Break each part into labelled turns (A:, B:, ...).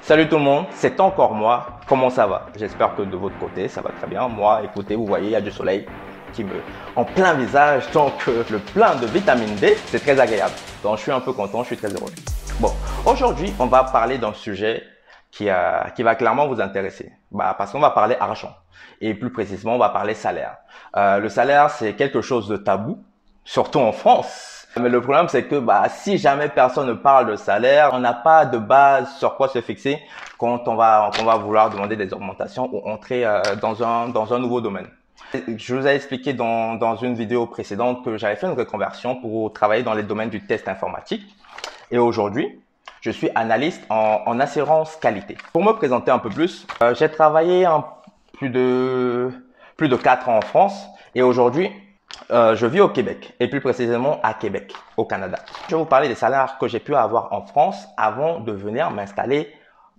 A: Salut tout le monde, c'est encore moi. Comment ça va? J'espère que de votre côté, ça va très bien. Moi, écoutez, vous voyez, il y a du soleil qui me en plein visage, donc le plein de vitamine D, c'est très agréable. Donc je suis un peu content, je suis très heureux. Bon, aujourd'hui, on va parler d'un sujet qui va clairement vous intéresser. Parce qu'on va parler argent. Et plus précisément, on va parler salaire. Le salaire, c'est quelque chose de tabou, surtout en France. Mais le problème, c'est que si jamais personne ne parle de salaire, on n'a pas de base sur quoi se fixer quand on va vouloir demander des augmentations ou entrer dans un nouveau domaine. Je vous ai expliqué dans une vidéo précédente que j'avais fait une reconversion pour travailler dans les domaines du test informatique. Et aujourd'hui, je suis analyste en assurance qualité. Pour me présenter un peu plus, j'ai travaillé plus de 4 ans en France et aujourd'hui, je vis au Québec et plus précisément à Québec, au Canada. Je vais vous parler des salaires que j'ai pu avoir en France avant de venir m'installer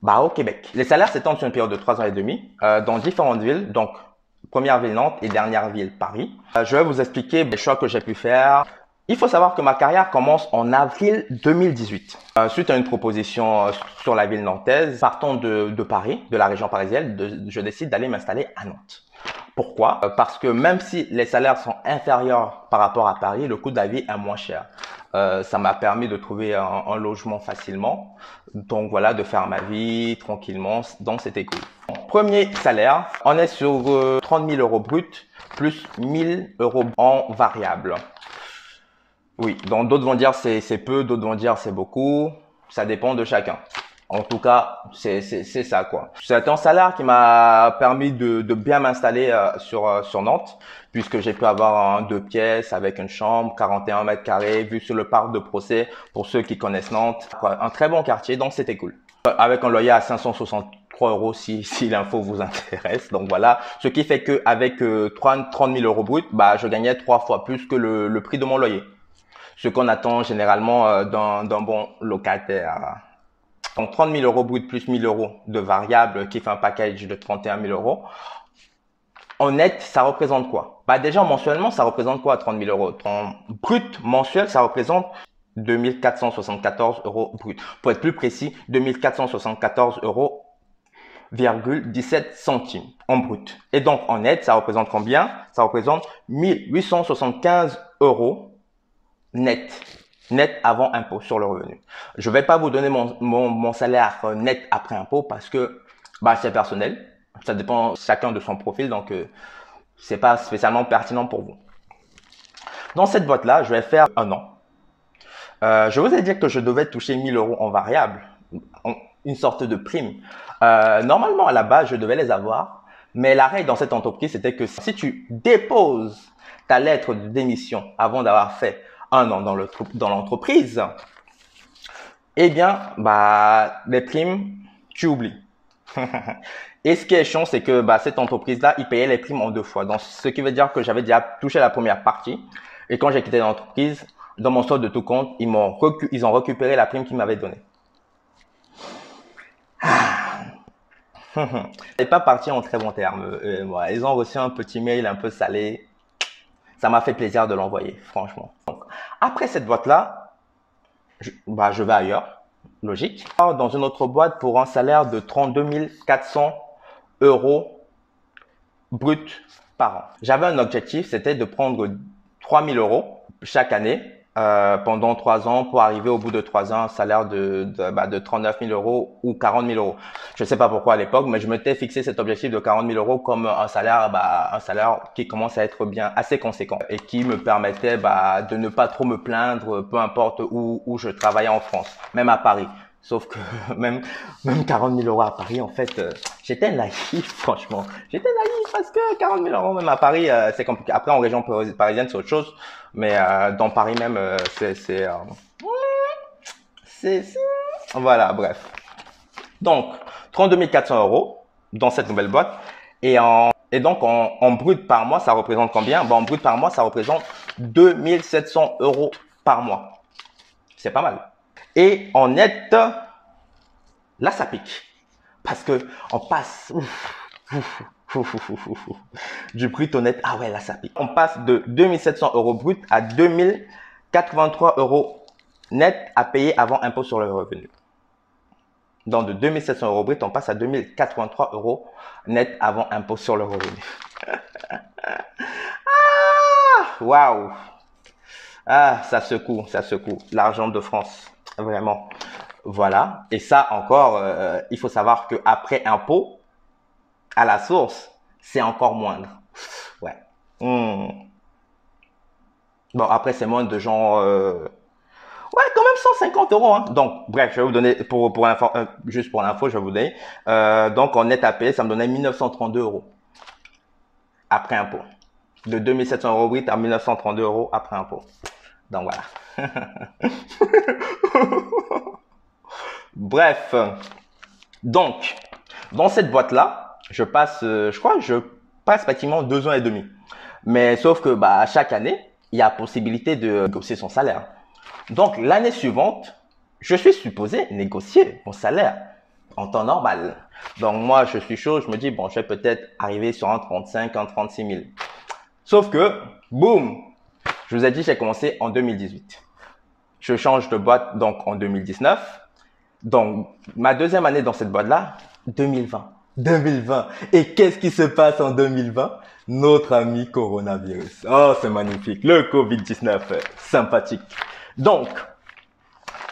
A: au Québec. Les salaires s'étendent sur une période de 3 ans et demi dans différentes villes, donc première ville Nantes et dernière ville Paris. Je vais vous expliquer les choix que j'ai pu faire. Il faut savoir que ma carrière commence en avril 2018. Suite à une proposition sur la ville nantaise, partant de Paris, de la région parisienne, je décide d'aller m'installer à Nantes. Pourquoi? Parce que même si les salaires sont inférieurs par rapport à Paris, le coût de la vie est moins cher. Ça m'a permis de trouver un logement facilement. Donc voilà, de faire ma vie tranquillement. Donc c'était cool. Premier salaire, on est sur 30 000 euros brut plus 1 000 euros en variable. Oui, donc d'autres vont dire c'est peu, d'autres vont dire c'est beaucoup. Ça dépend de chacun. En tout cas, c'est ça quoi. C'est un salaire qui m'a permis de bien m'installer sur Nantes, puisque j'ai pu avoir un 2 pièces avec une chambre, 41 mètres carrés, vue sur le parc de Procès, pour ceux qui connaissent Nantes. Un très bon quartier, donc c'était cool. Avec un loyer à 563 euros si l'info vous intéresse. Donc voilà, ce qui fait qu'avec 30 000 euros brut, je gagnais 3 fois plus que le prix de mon loyer. Ce qu'on attend généralement d'un bon locataire. Donc 30 000 euros brut plus 1 000 euros de variable qui fait un package de 31 000 euros. En net, ça représente quoi? Déjà mensuellement, ça représente quoi 30 000 euros? En brut mensuel, ça représente 2 474 euros brut. Pour être plus précis, 2 474 euros 17 centimes en brut. Et donc en net, ça représente combien? Ça représente 1 875 euros net. Net avant impôt sur le revenu. Je vais pas vous donner mon salaire net après impôt parce que c'est personnel. Ça dépend chacun de son profil, donc c'est pas spécialement pertinent pour vous. Dans cette boîte-là, je vais faire un an. Je vous ai dit que je devais toucher 1 000 euros en variable, une sorte de prime. Normalement, à la base, je devais les avoir, mais la règle dans cette entreprise, c'était que si tu déposes ta lettre de démission avant d'avoir fait un an dans l'entreprise, eh bien, les primes, tu oublies. Et ce qui est chiant, c'est que cette entreprise-là, ils payaient les primes en 2 fois. Donc, ce qui veut dire que j'avais déjà touché la première partie. Et quand j'ai quitté l'entreprise, dans mon solde de tout compte, ils ont récupéré la prime qu'ils m'avaient donnée. C'est pas parti en très bon terme. Ils ont reçu un petit mail un peu salé. Ça m'a fait plaisir de l'envoyer, franchement. Donc, après cette boîte-là, je vais ailleurs, logique. Dans une autre boîte pour un salaire de 32 400 euros brut par an. J'avais un objectif, c'était de prendre 3 000 euros chaque année pendant 3 ans pour arriver au bout de 3 ans à un salaire de 39 000 euros ou 40 000 euros. Je ne sais pas pourquoi à l'époque, mais je m'étais fixé cet objectif de 40 000 euros comme un salaire qui commence à être bien assez conséquent et qui me permettait de ne pas trop me plaindre, peu importe où je travaillais en France, même à Paris. Sauf que même 40 000 euros à Paris, en fait, j'étais naïf, franchement. J'étais naïf parce que 40 000 euros même à Paris, c'est compliqué. Après, en région parisienne, c'est autre chose. Mais dans Paris même, voilà, bref. Donc, 32 400 euros dans cette nouvelle boîte. Et donc, en brut par mois, ça représente combien? En brut par mois, ça représente 2 700 euros par mois. C'est pas mal. Et en net, là, ça pique. Parce que on passe du brut au net. Ah ouais, là, ça pique. On passe de 2 700 euros brut à 2 083 euros net à payer avant impôt sur le revenu. Donc de 2700 euros brut, on passe à 2083 euros net avant impôt sur le revenu. Waouh! Ah, ça secoue, ça secoue. L'argent de France, vraiment. Voilà. Et ça encore, il faut savoir qu'après impôt, à la source, c'est encore moindre. Ouais. Bon, après, c'est moins de gens... Ouais, quand même 150 euros. Hein. Donc, bref, je vais vous donner, juste pour l'info, je vais vous donner. Donc, en net à payer, ça me donnait 1932 euros après impôt. De 2700 euros brut à 1932 euros après impôt. Donc, voilà. Bref. Donc, dans cette boîte-là, je passe, je crois, je passe pratiquement 2 ans et demi. Mais sauf que, bah, chaque année, il y a possibilité de négocier son salaire. Donc, l'année suivante, je suis supposé négocier mon salaire en temps normal. Donc, moi, je suis chaud, je me dis, bon, je vais peut-être arriver sur un 35, un 36 000. Sauf que, boum, je vous ai dit, j'ai commencé en 2018. Je change de boîte donc en 2019. Donc, ma deuxième année dans cette boîte-là, 2020. 2020. Et qu'est-ce qui se passe en 2020? Notre ami coronavirus. Oh, c'est magnifique. Le Covid-19, sympathique. Donc,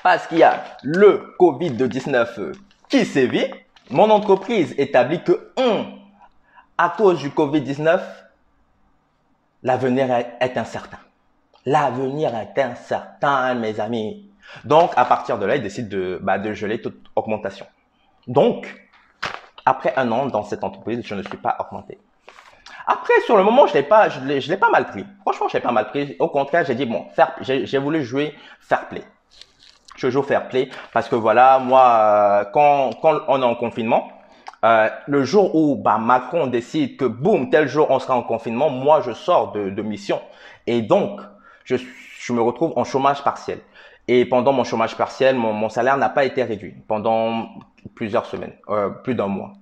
A: parce qu'il y a le Covid-19 qui sévit, mon entreprise établit que, à cause du Covid-19, l'avenir est incertain. L'avenir est incertain, mes amis. Donc, à partir de là, ils décident de geler toute augmentation. Donc, après un an dans cette entreprise, je ne suis pas augmenté. Après, sur le moment, je l'ai pas mal pris. Franchement, je l'ai pas mal pris. Au contraire, j'ai dit, bon, j'ai voulu jouer fair play. Je joue fair play parce que voilà, moi, quand on est en confinement, le jour où Macron décide que boum, tel jour on sera en confinement, moi je sors de mission et donc je me retrouve en chômage partiel. Et pendant mon chômage partiel, mon salaire n'a pas été réduit pendant plusieurs semaines, plus d'un mois,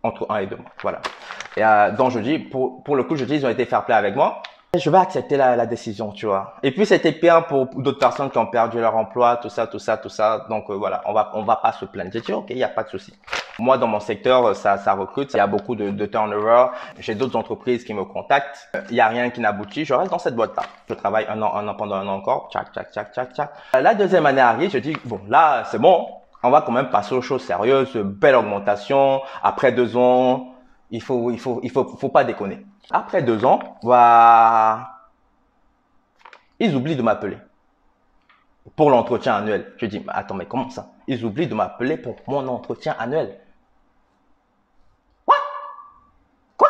A: entre 1 et 2 mois. Voilà. Et donc je dis, pour le coup, je dis, ils ont été fair play avec moi. Je vais accepter la décision, tu vois. Et puis, c'était pire pour d'autres personnes qui ont perdu leur emploi, tout ça, tout ça, tout ça. Donc, voilà, on va pas se plaindre. J'ai dit, OK, il n'y a pas de souci. Moi, dans mon secteur, ça recrute. Il y a beaucoup de turnover. J'ai d'autres entreprises qui me contactent. Il n'y a rien qui n'aboutit. Je reste dans cette boîte-là. Je travaille un an, pendant un an encore. Tchac, tchac, tchac, tchac, tchac. La deuxième année arrive. Je dis, bon, là, c'est bon. On va quand même passer aux choses sérieuses. Belle augmentation. Après 2 ans, il faut pas déconner. Après 2 ans, ils oublient de m'appeler pour l'entretien annuel. Je dis, attends, mais comment ça? Ils oublient de m'appeler pour mon entretien annuel. What? Quoi?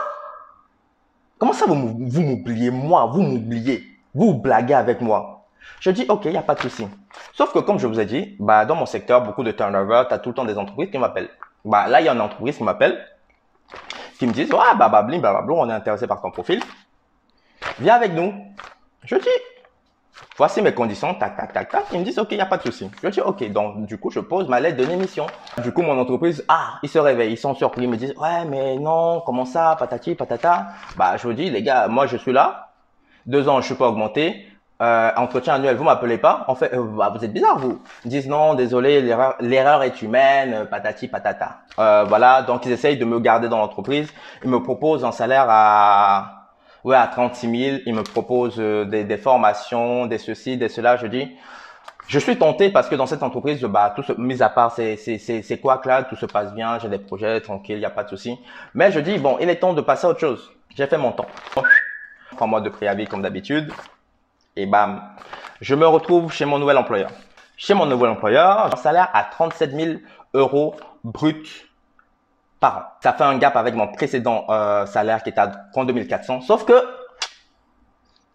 A: Comment ça vous m'oubliez moi? Vous m'oubliez? Vous blaguez avec moi? Je dis, OK, il n'y a pas de souci. Sauf que comme je vous ai dit, dans mon secteur, beaucoup de turnover, tu as tout le temps des entreprises qui m'appellent. Là, il y a une entreprise qui m'appelle, qui me disent, ouais, blablabla, on est intéressé par ton profil. Viens avec nous. Je dis, voici mes conditions, tac, tac, tac, tac. Ils me disent, OK, il n'y a pas de souci. Je dis, OK. Donc, du coup, je pose ma lettre de démission. Du coup, mon entreprise, ils se réveillent, ils sont surpris, ils me disent, ouais, mais non, comment ça, patati, patata. Je vous dis, les gars, moi, je suis là. 2 ans, je suis pas augmenté. Entretien annuel, vous m'appelez pas. En fait, vous êtes bizarre, vous. Ils disent, non, désolé, l'erreur est humaine, patati, patata. Voilà. Donc, ils essayent de me garder dans l'entreprise. Ils me proposent un salaire à 36 000, ils me proposent des formations, des ceci, des cela. Je dis, je suis tenté parce que dans cette entreprise, mis à part c'est quoi que là, tout se passe bien, j'ai des projets tranquilles, il n'y a pas de souci. Mais je dis, bon, il est temps de passer à autre chose. J'ai fait mon temps. 3 mois de préavis comme d'habitude. Et bam, je me retrouve chez mon nouvel employeur. Chez mon nouvel employeur, j'ai un salaire à 37 000 euros brut par an. Ça fait un gap avec mon précédent salaire qui était à 32 400. Sauf que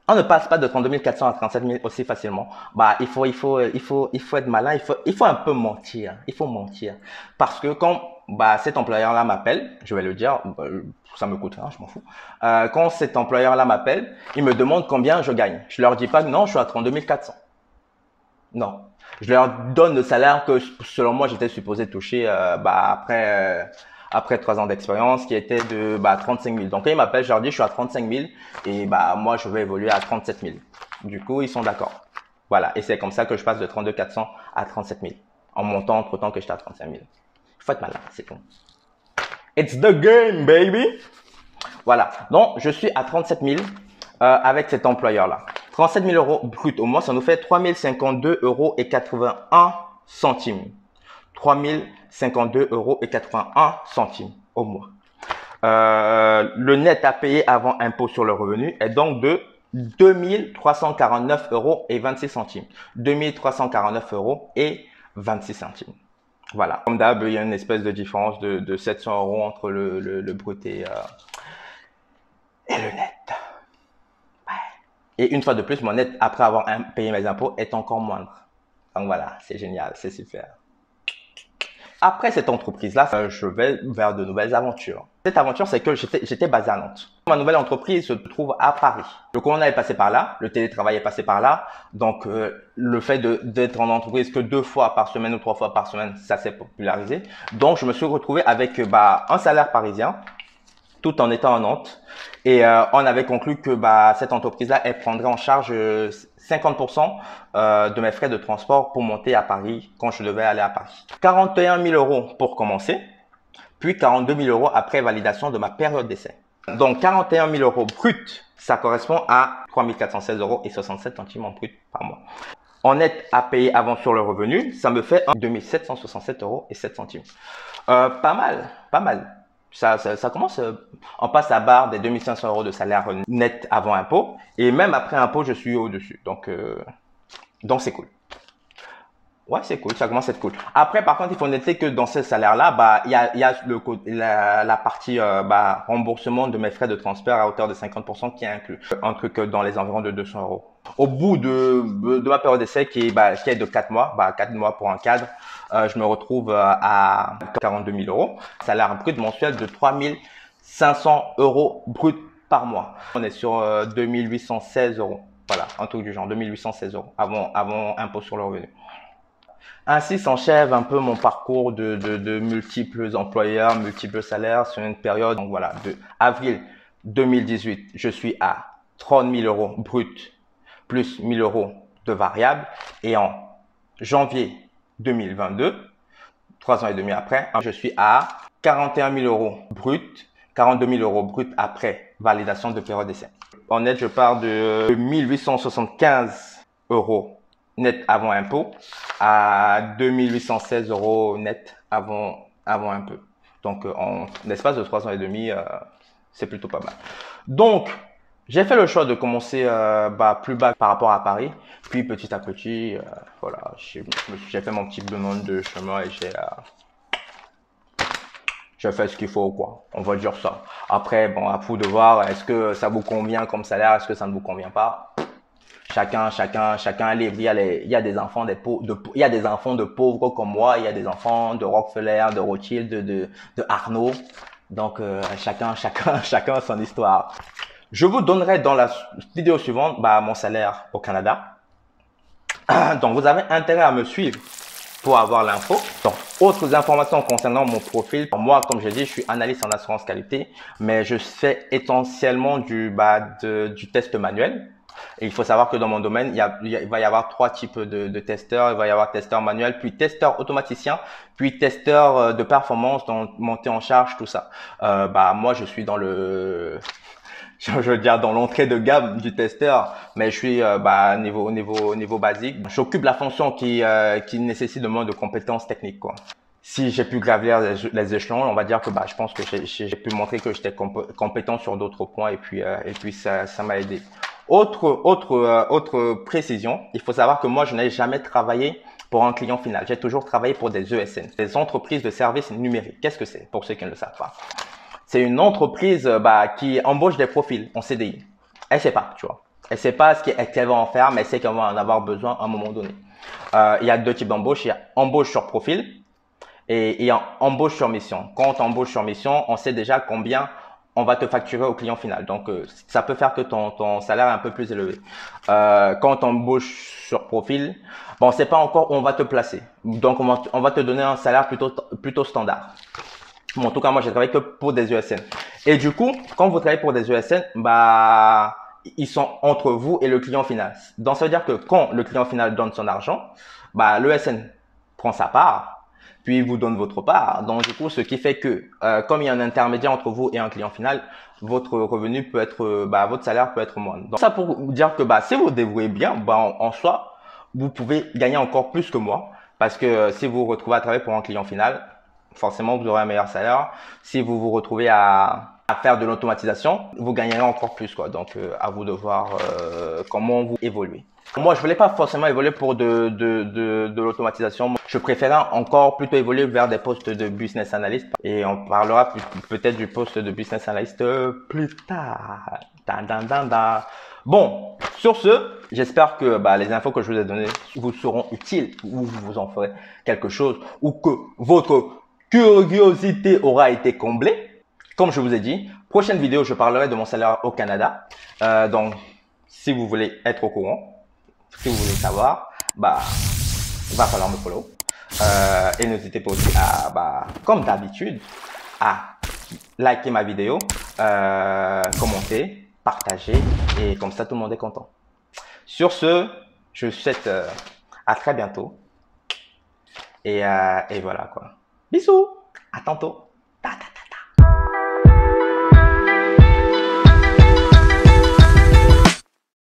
A: on ne passe pas de 32 400 à 37 000 aussi facilement. Il faut être malin. Il faut un peu mentir. Il faut mentir parce que quand cet employeur-là m'appelle, je vais le dire, ça me coûte rien, je m'en fous. Quand cet employeur-là m'appelle, il me demande combien je gagne. Je leur dis pas non, je suis à 32 400. Non, je leur donne le salaire que selon moi j'étais supposé toucher après 3 ans d'expérience qui était de 35 000. Donc quand ils m'appellent, je leur dis je suis à 35 000 et moi je vais évoluer à 37 000. Du coup, ils sont d'accord. Voilà, et c'est comme ça que je passe de 32 400 à 37 000 en montant entre temps que j'étais à 35 000. Faites malin, c'est tout. It's the game, baby. Voilà. Donc, je suis à 37 000 avec cet employeur-là. 37 000 euros brut au mois, ça nous fait 3 052 euros et 81 centimes. 3 052 euros et 81 centimes au mois. Le net à payer avant impôt sur le revenu est donc de 2 349 euros et 26 centimes. 2 349 euros et 26 centimes. Voilà. Comme d'hab, il y a une espèce de différence de 700 euros entre le brut et le net. Ouais. Et une fois de plus, mon net, après avoir payé mes impôts, est encore moindre. Donc voilà, c'est génial, c'est super. Après cette entreprise-là, je vais vers de nouvelles aventures. Cette aventure, c'est que j'étais basé à Nantes. Ma nouvelle entreprise se trouve à Paris. Le corona est passé par là, le télétravail est passé par là. Donc, le fait d'être en entreprise que 2 fois par semaine ou 3 fois par semaine, ça s'est popularisé. Donc, je me suis retrouvé avec un salaire parisien, tout en étant à Nantes. Et on avait conclu que cette entreprise-là, elle prendrait en charge 50% de mes frais de transport pour monter à Paris quand je devais aller à Paris. 41 000 euros pour commencer, puis 42 000 euros après validation de ma période d'essai. Donc 41 000 euros brut, ça correspond à 3 416 euros et 67 centimes en brut par mois. En net à payer avant sur le revenu, ça me fait 2 767 euros et 7 centimes. Pas mal, pas mal. Ça commence, on passe la barre des 2500 euros de salaire net avant impôt. Et même après impôt, je suis au-dessus. Donc c'est cool. Ouais, c'est cool, ça commence à être cool. Après, par contre, il faut noter que dans ce salaire-là, il y a la partie remboursement de mes frais de transfert à hauteur de 50% qui est inclus. Un truc dans les environs de 200 euros. Au bout de ma période d'essai qui est de 4 mois, 4 mois pour un cadre, je me retrouve à 42 000 euros. Salaire brut mensuel de 3 500 euros brut par mois. On est sur 2 816 euros. Voilà, un truc du genre, 2 816 euros avant impôt sur le revenu. Ainsi s'enchève un peu mon parcours de multiples employeurs, multiples salaires sur une période. Donc voilà, de avril 2018, je suis à 30 000 euros brut plus 1 000 euros de variables. Et en janvier 2022, 3 ans et demi après, je suis à 41 000 euros brut, 42 000 euros brut après validation de période d'essai. En net, je pars de 1 875 euros net avant impôt à 2 816 euros net avant impôt. Donc, en l'espace de 3 ans et demi, c'est plutôt pas mal. Donc, j'ai fait le choix de commencer plus bas par rapport à Paris. Puis, petit à petit, voilà, j'ai fait mon petit bonhomme de chemin et j'ai fait ce qu'il faut, quoi. On va dire ça. Après, bon, à vous de voir, est-ce que ça vous convient comme salaire, est-ce que ça ne vous convient pas? Chacun est libre. Il y a des enfants il y a des enfants de pauvres comme moi, il y a des enfants de Rockefeller, de Rothschild, de Arnaud. Donc chacun son histoire. Je vous donnerai dans la vidéo suivante mon salaire au Canada. Donc vous avez intérêt à me suivre pour avoir l'info. Donc autres informations concernant mon profil. Moi, comme je dis, je suis analyste en assurance qualité, mais je fais essentiellement du test manuel. Et il faut savoir que dans mon domaine, il va y avoir 3 types de testeurs. Il va y avoir testeur manuel, puis testeur automaticien, puis testeur de performance, donc montée en charge, tout ça. Moi, je suis dans je veux dire dans l'entrée de gamme du testeur, mais je suis niveau basique. J'occupe la fonction qui nécessite de moins de compétences techniques, quoi. Si j'ai pu gravir les échelons, on va dire que je pense que j'ai pu montrer que j'étais compétent sur d'autres points et puis ça m'a aidé. Autre précision, il faut savoir que moi, je n'ai jamais travaillé pour un client final. J'ai toujours travaillé pour des ESN, des entreprises de services numériques. Qu'est-ce que c'est pour ceux qui ne le savent pas? C'est une entreprise qui embauche des profils en CDI. Elle sait pas, tu vois. Elle sait pas ce qu'elle va en faire, mais elle sait qu'elle va en avoir besoin à un moment donné. Il y a 2 types d'embauche. Il y a embauche sur profil et il y a embauche sur mission. Quand on embauche sur mission, on sait déjà combien on va te facturer au client final. Donc, ça peut faire que ton salaire est un peu plus élevé. Quand on embauche sur profil, on sait pas encore où on va te placer. Donc, on va te donner un salaire plutôt standard. Bon, en tout cas, moi, j'ai travaillé que pour des ESN. Et du coup, quand vous travaillez pour des ESN, ils sont entre vous et le client final. Donc, ça veut dire que quand le client final donne son argent, l'ESN prend sa part. puis ils vous donnent votre part. Donc du coup, ce qui fait que comme il y a un intermédiaire entre vous et un client final, votre revenu peut être, votre salaire peut être moindre. Donc ça pour vous dire que si vous vous débrouillez bien, en soi, vous pouvez gagner encore plus que moi, parce que si vous vous retrouvez à travailler pour un client final, forcément vous aurez un meilleur salaire. Si vous vous retrouvez à faire de l'automatisation, vous gagnerez encore plus, quoi. Donc à vous de voir comment vous évoluez. Moi, je voulais pas forcément évoluer pour de l'automatisation. Je préférais encore plutôt évoluer vers des postes de business analyst, et on parlera peut-être du poste de business analyst plus tard. Bon, sur ce, j'espère que les infos que je vous ai données vous seront utiles, ou vous en ferez quelque chose, ou que votre curiosité aura été comblée. Comme je vous ai dit, prochaine vidéo, je parlerai de mon salaire au Canada. Donc, si vous voulez être au courant, si vous voulez savoir, il va falloir me follow. Et n'hésitez pas aussi à, comme d'habitude, à liker ma vidéo, commenter, partager, et comme ça tout le monde est content. Sur ce, je vous souhaite à très bientôt. Et voilà quoi. Bisous, à tantôt.